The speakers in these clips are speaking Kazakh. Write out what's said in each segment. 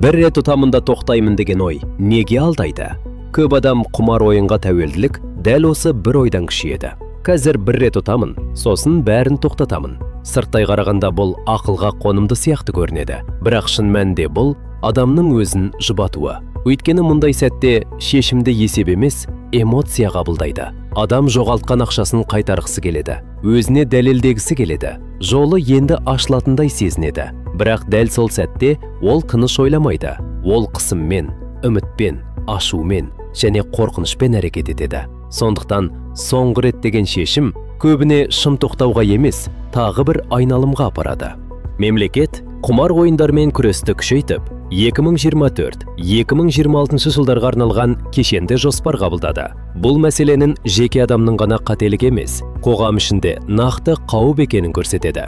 бір рет ұтамын да тоқтаймын деген ой неге алдайды? Көп адам құмар ойынға тәуелділік дәл осы бір ойдан күшейеді. Қазір бір рет ұтамын, сосын бәрін тоқтатамын. Сырттай қарағанда бұл ақылға қонымды сияқты көрінеді. Бірақ шын мәнінде бұл адамның өзін жұбатуы. Өйткені мұндай сәтте шешімді есеп емес, эмоция қабылдайды. Адам жоғалтқан ақшасын қайтарғысы келеді, өзіне дәлелдегісі келеді, жолы енді ашылатындай сезінеді. Бірақ дәл сол сәтте ол тыныш ойламайды. Ол қысыммен, үмітпен, ашумен және қорқынышпен әрекет етеді. Сондықтан соңғы рет деген шешім көбіне шын тоқтауға емес, тағы бір айналымға апарады. Мемлекет құмар ойындармен күресті күшейтіп, 2024-2026 жылдарға арналған кешенді жоспар қабылдады. Бұл мәселенің жеке адамның ғана қателік емес, қоғам ішінде нақты қауіп екенін көрсетеді.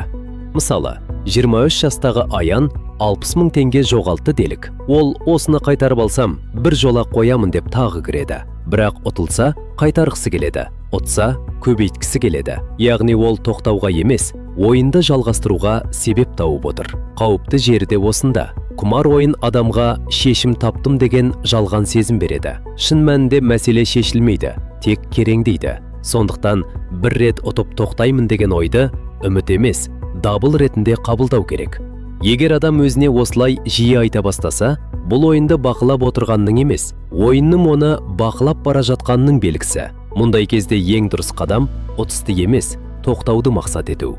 Мысалы, 23 жастағы Аян 60 мың теңге жоғалтты делік. Ол осыны қайтарып алсам, бір жола қоямын деп тағы кіреді. Бірақ ұтылса, қайтарғысы келеді. Ұтса, көбейткісі келеді. Яғни ол тоқтауға емес, ойынды жалғастыруға себеп тауып отыр. Қауіпті жері де осында. Құмар ойын адамға шешім таптым деген жалған сезім береді. Шын мәнінде мәселе шешілмейді, тек кереңдейді. Сондықтан бір рет ұтып тоқтаймын деген ойды үміт емес, дабыл ретінде қабылдау керек. Егер адам өзіне осылай жиі айта бастаса, бұл ойынды бақылап отырғанның емес, ойынның оны бақылап бара жатқанның белгісі. Мұндай кезде ең дұрыс қадам ұтысты емес, тоқтауды мақсат ету.